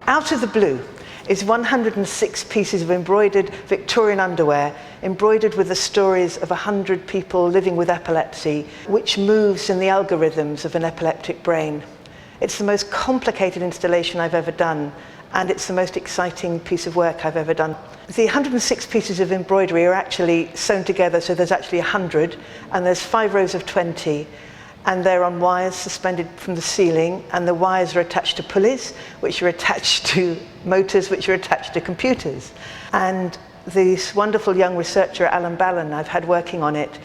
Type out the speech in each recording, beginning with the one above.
Out of the Blue is 106 pieces of embroidered Victorian underwear, embroidered with the stories of 100 people living with epilepsy, which moves in the algorithms of an epileptic brain. It's the most complicated installation I've ever done, and it's the most exciting piece of work I've ever done. The 106 pieces of embroidery are actually sewn together, so there's actually 100, and there's 5 rows of 20. And they're on wires suspended from the ceiling, and the wires are attached to pulleys, which are attached to motors, which are attached to computers. And this wonderful young researcher, Alan Fentiman, I've had working on it,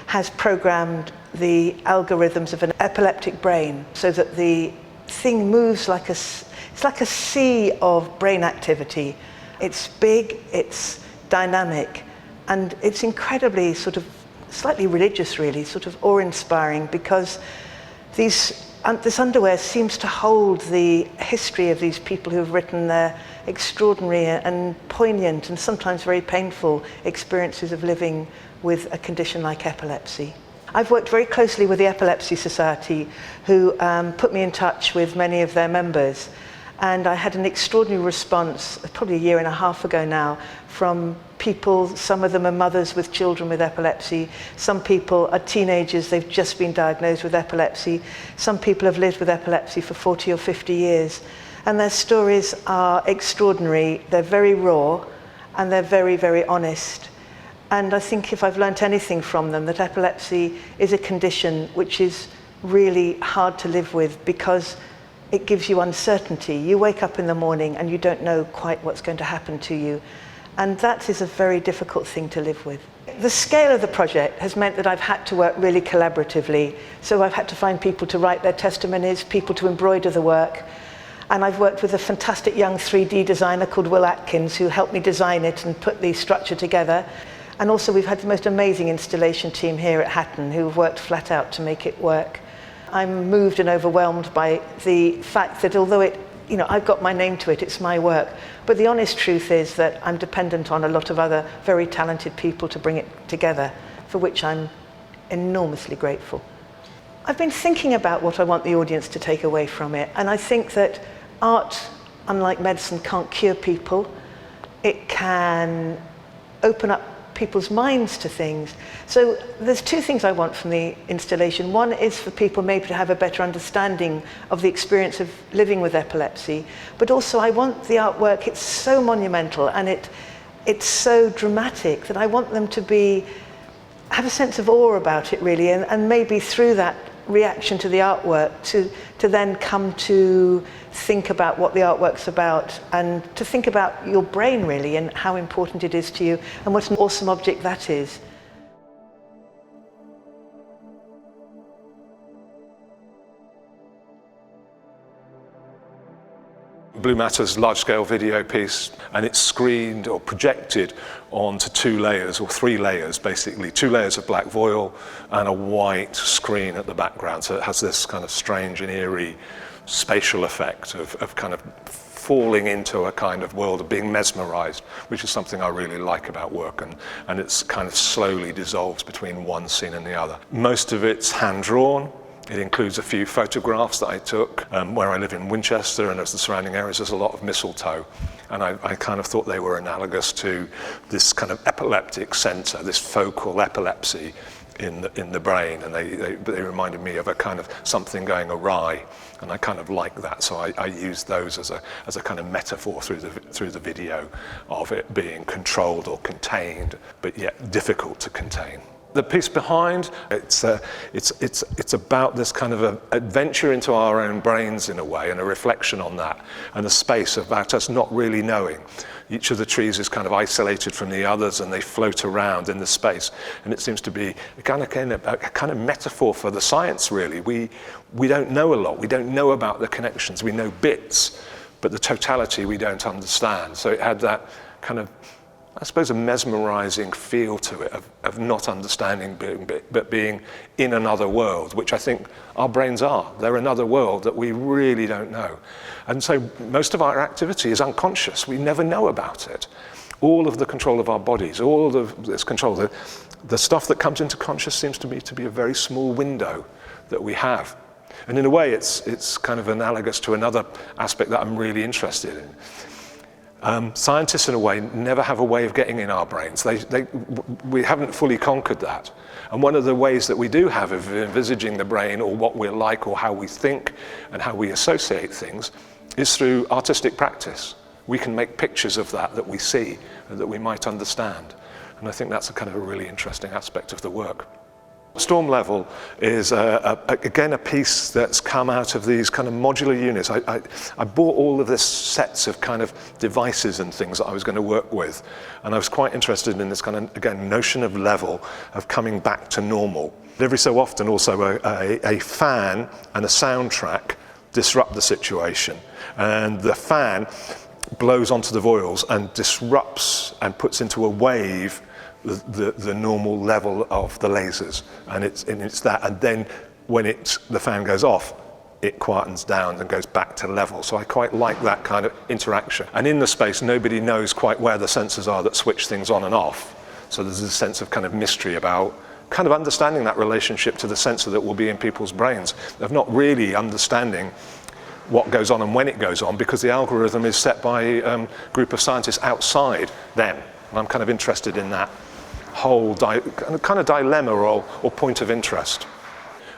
has programmed the algorithms of an epileptic brain so that the thing moves like it's like a sea of brain activity. It's big, it's dynamic, and it's incredibly sort of slightly religious, really, sort of awe-inspiring, because this underwear seems to hold the history of these people who have written their extraordinary and poignant and sometimes very painful experiences of living with a condition like epilepsy. I've worked very closely with the Epilepsy Society, who put me in touch with many of their members. And I had an extraordinary response, probably a year and a half ago now, from people. Some of them are mothers with children with epilepsy. Some people are teenagers, they've just been diagnosed with epilepsy. Some people have lived with epilepsy for 40 or 50 years. And their stories are extraordinary. They're very raw, and they're very, very honest. And I think if I've learnt anything from them, that epilepsy is a condition which is really hard to live with, because it gives you uncertainty. You wake up in the morning and you don't know quite what's going to happen to you. And that is a very difficult thing to live with. The scale of the project has meant that I've had to work really collaboratively. So I've had to find people to write their testimonies, people to embroider the work. And I've worked with a fantastic young 3D designer called Will Atkins, who helped me design it and put the structure together. And also we've had the most amazing installation team here at Hatton, who have worked flat out to make it work. I'm moved and overwhelmed by the fact that although I've got my name to it, it's my work, but the honest truth is that I'm dependent on a lot of other very talented people to bring it together, for which I'm enormously grateful. I've been thinking about what I want the audience to take away from it, and I think that art, unlike medicine, can't cure people. It can open up people's minds to things. So there's 2 things I want from the installation. One is for people maybe to have a better understanding of the experience of living with epilepsy, but also I want the artwork, it's so monumental and it's so dramatic that I want them to have a sense of awe about it, really, and maybe through that reaction to the artwork to then come to think about what the artwork's about, and to think about your brain, really, and how important it is to you, and what an awesome object that is. Blue Matter's large-scale video piece, and it's screened or projected onto 2 layers, or 3 layers basically, 2 layers of black voile and a white screen at the background. So it has this kind of strange and eerie spatial effect of kind of falling into a kind of world of being mesmerized, which is something I really like about work, and it's kind of slowly dissolves between one scene and the other. Most of it's hand-drawn. It includes a few photographs that I took where I live in Winchester, and as the surrounding areas, there's a lot of mistletoe. And I kind of thought they were analogous to this kind of epileptic center, this focal epilepsy in the brain. And they reminded me of a kind of something going awry. And I kind of like that. So I used those as a kind of metaphor through the video of it being controlled or contained, but yet difficult to contain. The piece behind, it's about this kind of adventure into our own brains in a way, and a reflection on that, and a space about us not really knowing. Each of the trees is kind of isolated from the others, and they float around in the space. And it seems to be a kind of metaphor for the science, really. We don't know a lot. We don't know about the connections. We know bits, but the totality we don't understand. So it had that kind of, I suppose, a mesmerizing feel to it of not understanding, but being in another world, which I think our brains are. They're another world that we really don't know. And so most of our activity is unconscious. We never know about it. All of the control of our bodies, all of this control, the stuff that comes into conscious seems to me to be a very small window that we have. And in a way, it's kind of analogous to another aspect that I'm really interested in. Scientists, in a way, never have a way of getting in our brains. We haven't fully conquered that. And one of the ways that we do have of envisaging the brain, or what we're like, or how we think and how we associate things, is through artistic practice. We can make pictures of that we see, that we might understand. And I think that's a kind of a really interesting aspect of the work. Storm Level is, again, a piece that's come out of these kind of modular units. I bought all of this sets of kind of devices and things that I was going to work with. And I was quite interested in this kind of, again, notion of level, of coming back to normal. Every so often also a fan and a soundtrack disrupt the situation. And the fan blows onto the voiles and disrupts and puts into a wave the normal level of the lasers, and it's that, and then when the fan goes off, it quietens down and goes back to level. So I quite like that kind of interaction. And in the space, nobody knows quite where the sensors are that switch things on and off. So there's a sense of kind of mystery about kind of understanding that relationship to the sensor that will be in people's brains, of not really understanding what goes on and when it goes on, because the algorithm is set by a group of scientists outside them. And I'm kind of interested in that whole kind of dilemma or point of interest.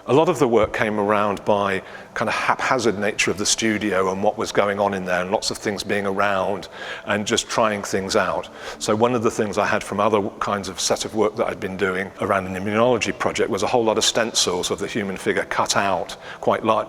A lot of the work came around by kind of haphazard nature of the studio and what was going on in there, and lots of things being around and just trying things out. So one of the things I had from other kinds of set of work that I'd been doing around an immunology project was a whole lot of stencils of the human figure cut out, quite large,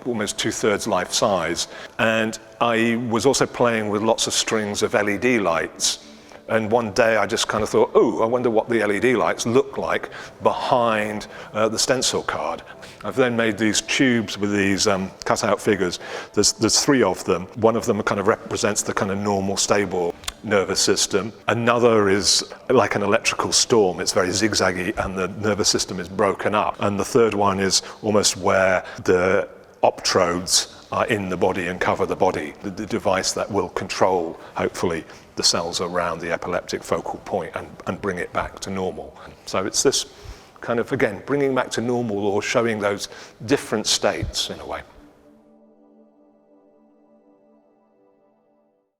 almost 2/3 life size. And I was also playing with lots of strings of LED lights. And one day I just kind of thought, I wonder what the LED lights look like behind the stencil card. I've then made these tubes with these cut-out figures. There's 3 of them. One of them kind of represents the kind of normal, stable nervous system. Another is like an electrical storm. It's very zigzaggy, and the nervous system is broken up. And the third one is almost where the optrodes are in the body and cover the body, the device that will control, hopefully, the cells around the epileptic focal point and bring it back to normal. So it's this kind of, again, bringing back to normal or showing those different states in a way.